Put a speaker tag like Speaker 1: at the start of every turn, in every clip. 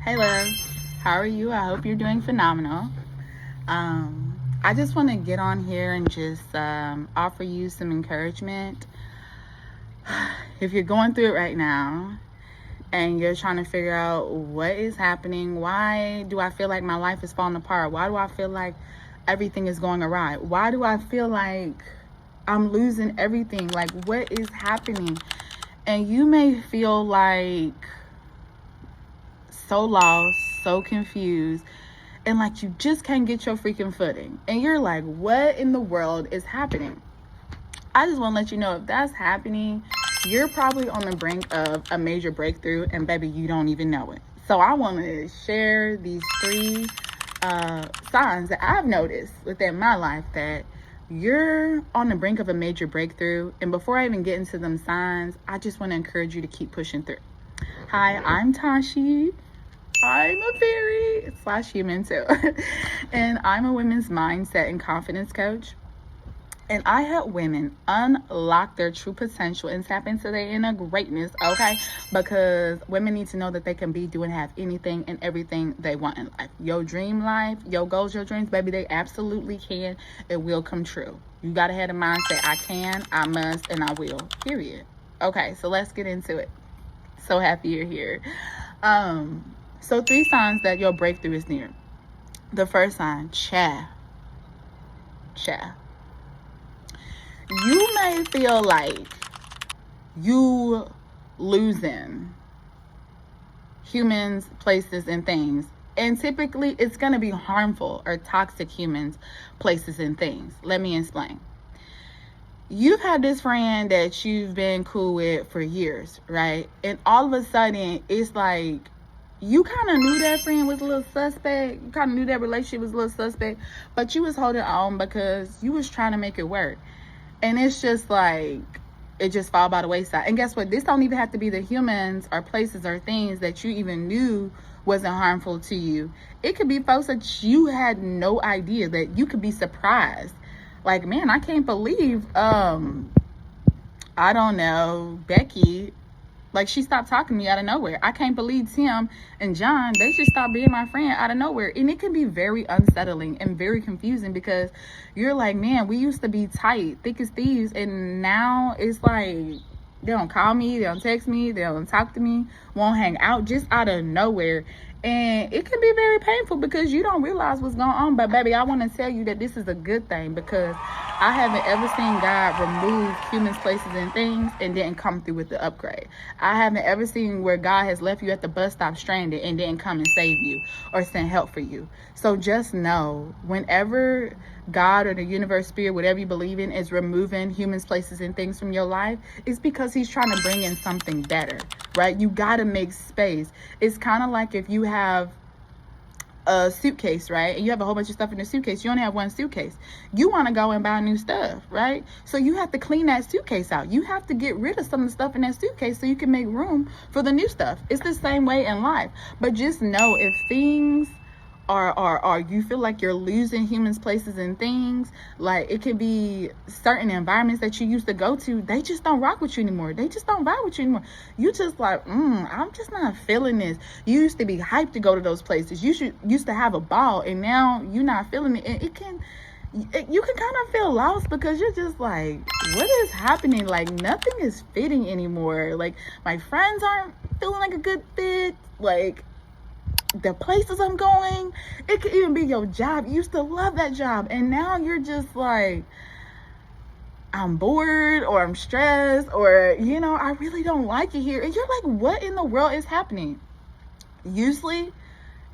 Speaker 1: Hey love, how are you? I hope you're doing phenomenal. I just want to get on here and just offer you some encouragement. If you're going through it right now and you're trying to figure out what is happening, why do I feel like my life is falling apart? Why do I feel like everything is going awry? Why do I feel like I'm losing everything? Like, what is happening? And you may feel like so lost, so confused, and like you just can't get your freaking footing. And you're like, what in the world is happening? I just want to let you know, if that's happening, you're probably on the brink of a major breakthrough, and baby, you don't even know it. So I want to share these three signs that I've noticed within my life that you're on the brink of a major breakthrough. And before I even get into them signs, I just want to encourage you to keep pushing through. Hi, I'm Tashi. I'm a fairy / human too. And I'm a women's mindset and confidence coach. And I help women unlock their true potential and tap into their inner greatness, okay? Because women need to know that they can be, do, and have anything and everything they want in life. Your dream life, your goals, your dreams, baby, they absolutely can. It will come true. You got to have a mindset. I can, I must, and I will, period. Okay, so let's get into it. So happy you're here. So 3 signs that your breakthrough is near. The first sign, cha. You may feel like you losing humans, places, and things. And typically it's going to be harmful or toxic humans, places, and things. Let me explain. You've had this friend that you've been cool with for years, right? And all of a sudden it's like you kind of knew that friend was a little suspect. You kind of knew that relationship was a little suspect, but you was holding on because you was trying to make it work. And it's just like, it just fall by the wayside. And guess what? This don't even have to be the humans or places or things that you even knew wasn't harmful to you. It could be folks that you had no idea, that you could be surprised. Like, man, I can't believe, I don't know, Becky, like, she stopped talking to me out of nowhere. I can't believe Tim and John, they just stopped being my friend out of nowhere. And it can be very unsettling and very confusing, because you're like, man, we used to be tight, thick as thieves. And now it's like, they don't call me, they don't text me, they don't talk to me, won't hang out, just out of nowhere. And it can be very painful because you don't realize what's going on. But baby, I want to tell you that this is a good thing, because I haven't ever seen God remove humans, places, and things and didn't come through with the upgrade. I haven't ever seen where God has left you at the bus stop stranded and didn't come and save you or send help for you. So just know, whenever God or the universe, spirit, whatever you believe in, is removing humans, places, and things from your life, it's because he's trying to bring in something better, right? You got to make space. It's kind of like if you have a suitcase, right? And you have a whole bunch of stuff in the suitcase. You only have one suitcase. You want to go and buy new stuff, right? So you have to clean that suitcase out. You have to get rid of some of the stuff in that suitcase so you can make room for the new stuff. It's the same way in life. But just know, if things are you feel like you're losing humans, places, and things, like it could be certain environments that you used to go to, they just don't rock with you anymore. They just don't vibe with you anymore. You just like, I'm just not feeling this. You used to be hyped to go to those places. You used to have a ball, and now you're not feeling it. And you can kind of feel lost, because you're just like, what is happening? Like, nothing is fitting anymore. Like, my friends aren't feeling like a good fit. Like, the places I'm going, it could even be your job. You used to love that job, and now you're just like, I'm bored, or I'm stressed, or I really don't like it here. And you're like, what in the world is happening? Usually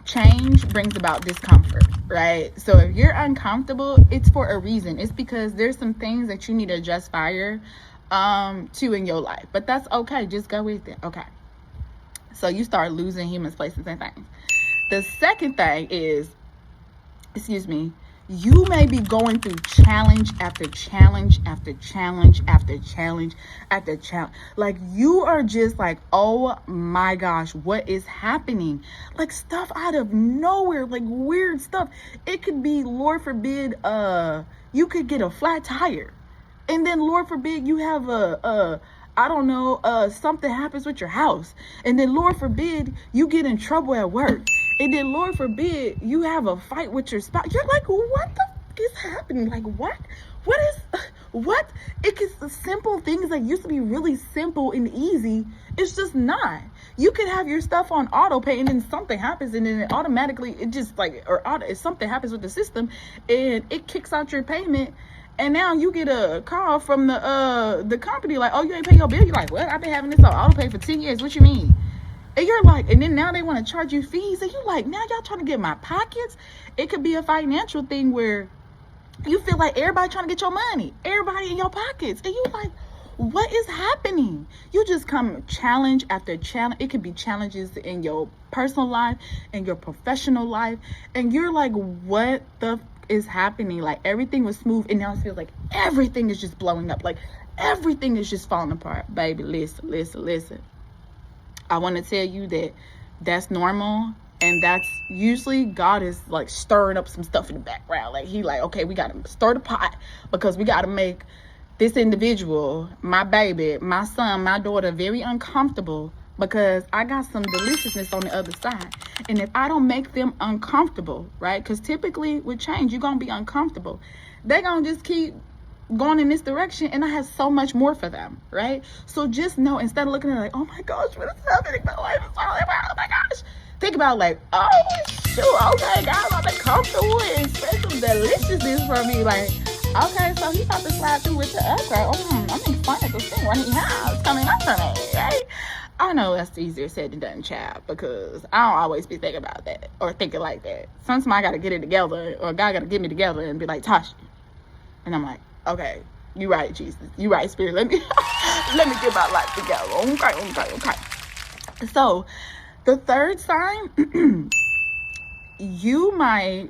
Speaker 1: change brings about discomfort, right? So if you're uncomfortable, it's for a reason. It's because there's some things that you need to adjust fire to in your life. But that's okay. Just go with it. Okay. So you start losing humans, places, and things. The second thing is, you may be going through challenge after challenge after challenge after challenge after challenge. Like, you are just like, oh my gosh, what is happening? Like, stuff out of nowhere, like weird stuff. It could be, Lord forbid, you could get a flat tire. And then, Lord forbid, you have a I don't know, something happens with your house, and then Lord forbid you get in trouble at work, and then Lord forbid you have a fight with your spouse. You're like, what the f is happening? Like, what is what? It gets the simple things that used to be really simple and easy. It's just not. You could have your stuff on auto pay, and then something happens, and then it automatically, it just like, if something happens with the system, and it kicks out your payment. And now you get a call from the company like, oh, you ain't paying your bill. You're like, what? I've been having this on auto pay for 10 years. What you mean? And you're like, and then now they want to charge you fees. And you're like, now y'all trying to get my pockets? It could be a financial thing where you feel like everybody trying to get your money. Everybody in your pockets. And you're like, what is happening? You just come challenge after challenge. It could be challenges in your personal life and your professional life. And you're like, what the is happening? Like, everything was smooth, and now it feels like everything is just blowing up. Like, everything is just falling apart. Baby, listen. I want to tell you that that's normal, and that's usually God is like stirring up some stuff in the background. Like, he like, okay, we got to stir the pot, because we got to make this individual, my baby, my son, my daughter, very uncomfortable, because I got some deliciousness on the other side. And if I don't make them uncomfortable, right? Because typically with change, you're going to be uncomfortable. They're going to just keep going in this direction, and I have so much more for them, right? So just know, instead of looking at it like, oh my gosh, what is happening? My life is falling apart. Oh my gosh. Think about like, oh shoot, okay, God, I'm comfortable and special deliciousness for me. Like, okay, so he about to slide through with the upgrade. I'm making fun of this thing right now. It's coming up for me, right? I know that's easier said than done, child, because I don't always be thinking about that or thinking like that. Sometimes I got to get it together, or God got to get me together and be like, Tasha. And I'm like, okay, you right, Jesus. You right, Spirit. Let me get my life together. Okay. So the third sign, you might,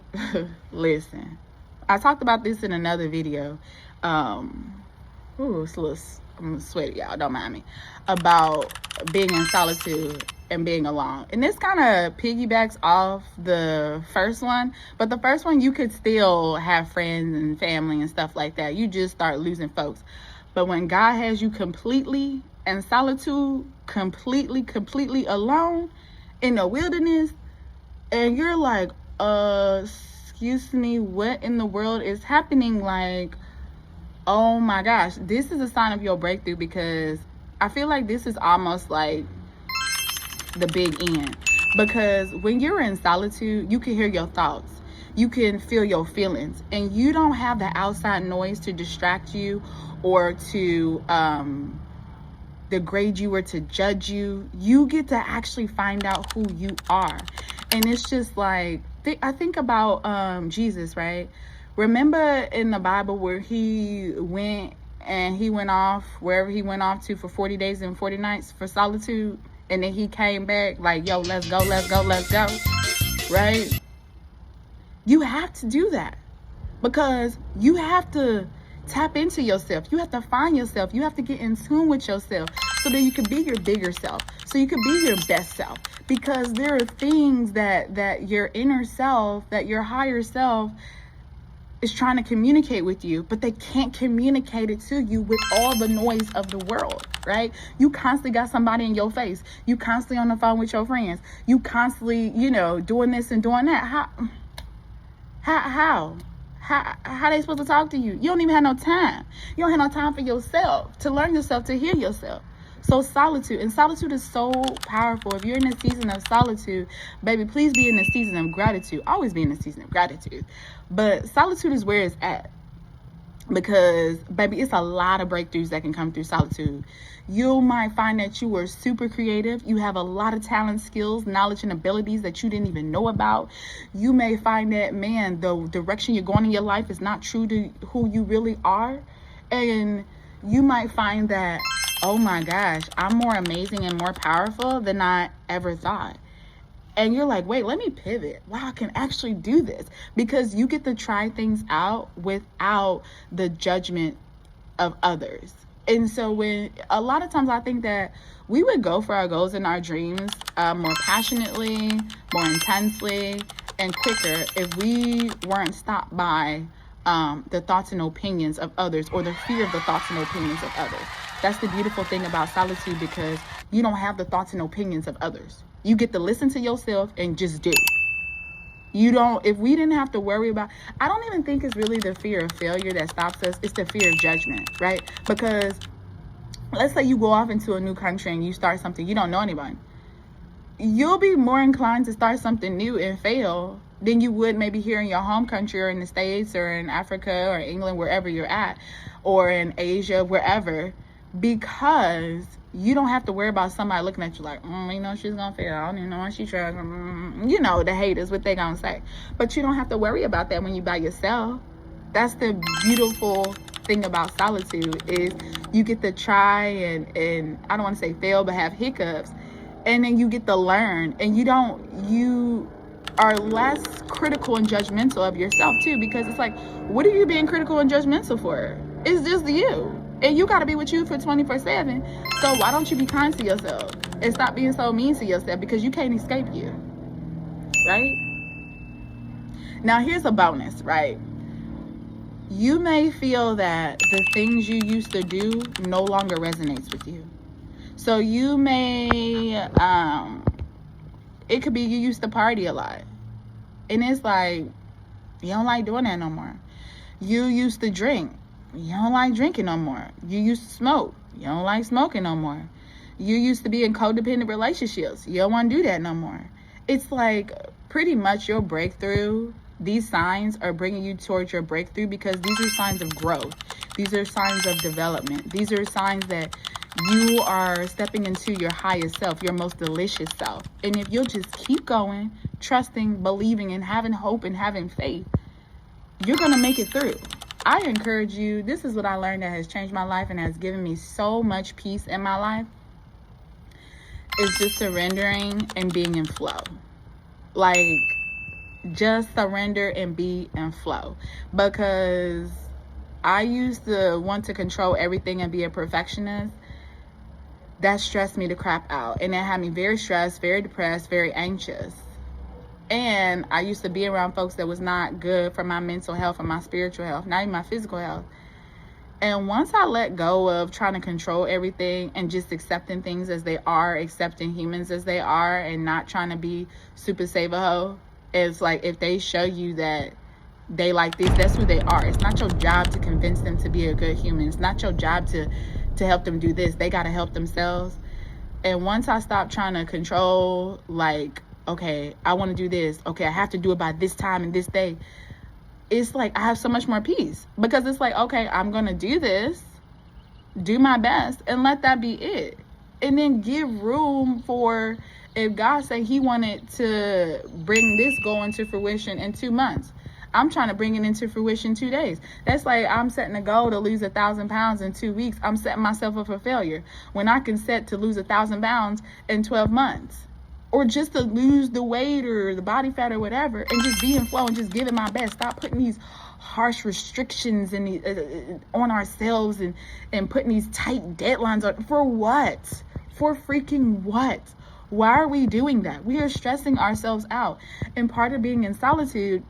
Speaker 1: listen, I talked about this in another video. It's a little, I'm sweaty, y'all, don't mind me, about being in solitude and being alone. And this kind of piggybacks off the first one, but the first one, you could still have friends and family and stuff like that. You just start losing folks. But when God has you completely in solitude, completely alone in the wilderness, and you're like, excuse me, what in the world is happening? Like, oh my gosh, this is a sign of your breakthrough, because I feel like this is almost like the big end. Because when you're in solitude, you can hear your thoughts, you can feel your feelings, and you don't have the outside noise to distract you or to degrade you or to judge you. You get to actually find out who you are. And it's just like, I think about Jesus, right? Remember in the Bible where he went off wherever he went off to for 40 days and 40 nights for solitude, and then he came back like, yo, let's go, right? You have to do that, because you have to tap into yourself. You have to find yourself. You have to get in tune with yourself so that you can be your bigger self, so you can be your best self. Because there are things that your inner self, that your higher self is trying to communicate with you, but they can't communicate it to you with all the noise of the world, right? You constantly got somebody in your face. You constantly on the phone with your friends. You constantly, doing this and doing that. How they supposed to talk to you? You don't even have no time. You don't have no time for yourself, to learn yourself, to hear yourself. So solitude is so powerful. If you're in a season of solitude, baby, please be in a season of gratitude. Always be in a season of gratitude. But solitude is where it's at, because, baby, it's a lot of breakthroughs that can come through solitude. You might find that you are super creative. You have a lot of talent, skills, knowledge, and abilities that you didn't even know about. You may find that, man, the direction you're going in your life is not true to who you really are. And you might find that, oh my gosh, I'm more amazing and more powerful than I ever thought. And you're like, wait, let me pivot. Wow, I can actually do this. Because you get to try things out without the judgment of others. And so when a lot of times I think that we would go for our goals and our dreams more passionately, more intensely, and quicker if we weren't stopped by the thoughts and opinions of others, or the fear of the thoughts and opinions of others. That's the beautiful thing about solitude, because you don't have the thoughts and opinions of others. You get to listen to yourself and just do. You don't, if we didn't have to worry about, I don't even think it's really the fear of failure that stops us. It's the fear of judgment, right? Because let's say you go off into a new country and you start something, you don't know anyone. You'll be more inclined to start something new and fail than you would maybe here in your home country, or in the States, or in Africa, or England, wherever you're at, or in Asia, wherever, because you don't have to worry about somebody looking at you like, you know, she's gonna fail. I don't even know why she tried. You know, the haters, what they gonna say. But you don't have to worry about that when you by yourself. That's the beautiful thing about solitude, is you get to try and I don't want to say fail, but have hiccups, and then you get to learn, and you are less critical and judgmental of yourself too, because it's like, what are you being critical and judgmental for? It's just you, and you got to be with you for 24/7. So why don't you be kind to yourself and stop being so mean to yourself, because you can't escape you, right? Now here's a bonus, right? You may feel that the things you used to do no longer resonates with you. So you may, it could be you used to party a lot, and it's like, you don't like doing that no more. You used to drink. You don't like drinking no more. You used to smoke. You don't like smoking no more. You used to be in codependent relationships. You don't want to do that no more. It's like pretty much your breakthrough. These signs are bringing you towards your breakthrough, because these are signs of growth. These are signs of development. These are signs that you are stepping into your highest self, your most delicious self. And if you'll just keep going, trusting, believing, and having hope and having faith, you're going to make it through. I encourage you. This is what I learned that has changed my life and has given me so much peace in my life. It's just surrendering and being in flow. Like, just surrender and be in flow. Because I used to want to control everything and be a perfectionist. That stressed me to crap out, and that had me very stressed, very depressed, very anxious. And I used to be around folks that was not good for my mental health or my spiritual health, not even my physical health. And once I let go of trying to control everything and just accepting things as they are, accepting humans as they are, and not trying to be super save-a-ho, it's like, if they show you that they like this, that's who they are. It's not your job to convince them to be a good human. It's not your job to help them do this. They got to help themselves. And once I stopped trying to control, like, okay, I want to do this. Okay, I have to do it by this time and this day. It's like, I have so much more peace, because it's like, okay, I'm going to do this, do my best, and let that be it. And then give room for, if God say he wanted to bring this goal into fruition in 2 months, I'm trying to bring it into fruition 2 days. That's like, I'm setting a goal to lose 1,000 pounds in 2 weeks. I'm setting myself up for failure when I can set to lose 1,000 pounds in 12 months. Or just to lose the weight or the body fat or whatever, and just be in flow and just give it my best. Stop putting these harsh restrictions on ourselves and putting these tight deadlines on. For what? For freaking what? Why are we doing that? We are stressing ourselves out. And part of being in solitude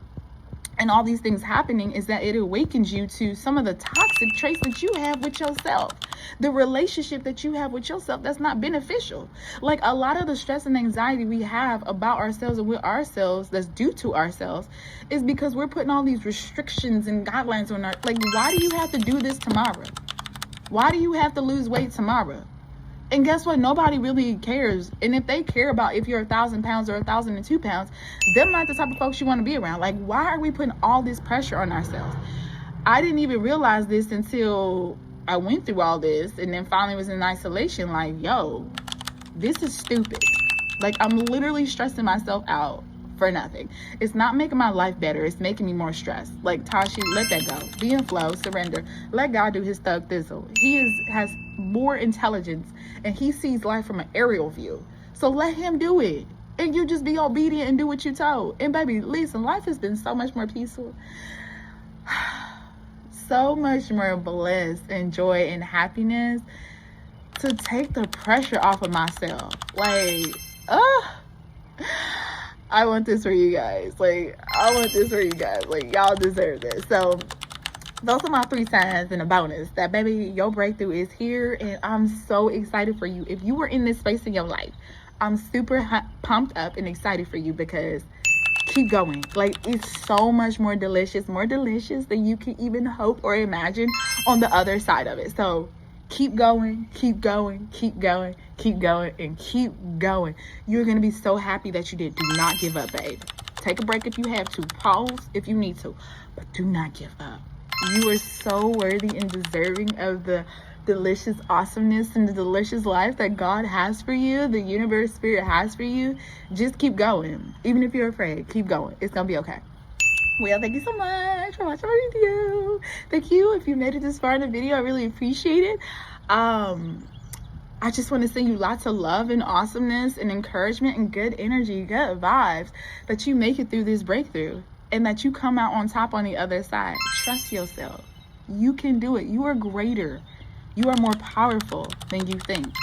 Speaker 1: and all these things happening is that it awakens you to some of the toxic traits that you have with yourself. The relationship that you have with yourself that's not beneficial. Like, a lot of the stress and anxiety we have about ourselves and with ourselves that's due to ourselves is because we're putting all these restrictions and guidelines on our, like, why do you have to do this tomorrow? Why do you have to lose weight tomorrow? And guess what? Nobody really cares. And if they care about if you're 1,000 pounds or 1,002 pounds, them not the type of folks you want to be around. Like, why are we putting all this pressure on ourselves? I didn't even realize this until I went through all this, and then finally was in isolation. Like, yo, this is stupid. Like, I'm literally stressing myself out for nothing. It's not making my life better. It's making me more stressed. Like, Tashi, let that go. Be in flow, surrender. Let God do his thug thistle. He has more intelligence, and he sees life from an aerial view. So let him do it. And you just be obedient and do what you told. And baby, listen, life has been so much more peaceful. So much more bliss and joy and happiness, to take the pressure off of myself. Like, I want this for you guys. Like, I want this for you guys. Like, y'all deserve this. So Those are my 3 signs and a bonus that, baby, your breakthrough is here, and I'm so excited for you. If you were in this space in your life, I'm super pumped up and excited for you, because keep going. Like, it's so much more delicious than you can even hope or imagine on the other side of it. So keep going, keep going, keep going, keep going, and keep going. You're going to be so happy that you did. Do not give up, babe. Take a break if you have to. Pause if you need to. But do not give up. You are so worthy and deserving of the delicious awesomeness and the delicious life that God has for you, the universe, spirit has for you. Just keep going. Even if you're afraid, keep going. It's going to be okay. Well, thank you so much for watching my video. Thank you. If you made it this far in the video, I really appreciate it. I just want to send you lots of love and awesomeness and encouragement and good energy, good vibes, that you make it through this breakthrough and that you come out on top on the other side. Trust yourself. You can do it. You are greater. You are more powerful than you think.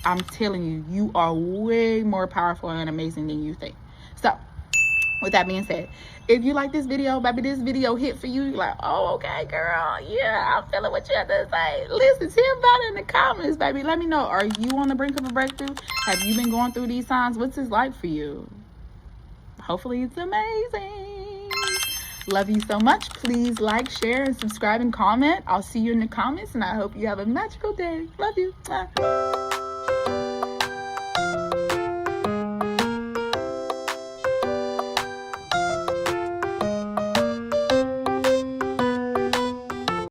Speaker 1: I'm telling you, you are way more powerful and amazing than you think. So, with that being said, if you like this video, baby, this video hit for you, you're like, oh, okay, girl, yeah, I'm feeling what you have to say. Listen, tell about it in the comments, baby. Let me know. Are you on the brink of a breakthrough? Have you been going through these times? What's this like for you? Hopefully it's amazing. Love you so much. Please like, share, and subscribe and comment. I'll see you in the comments, and I hope you have a magical day. Love you. Bye.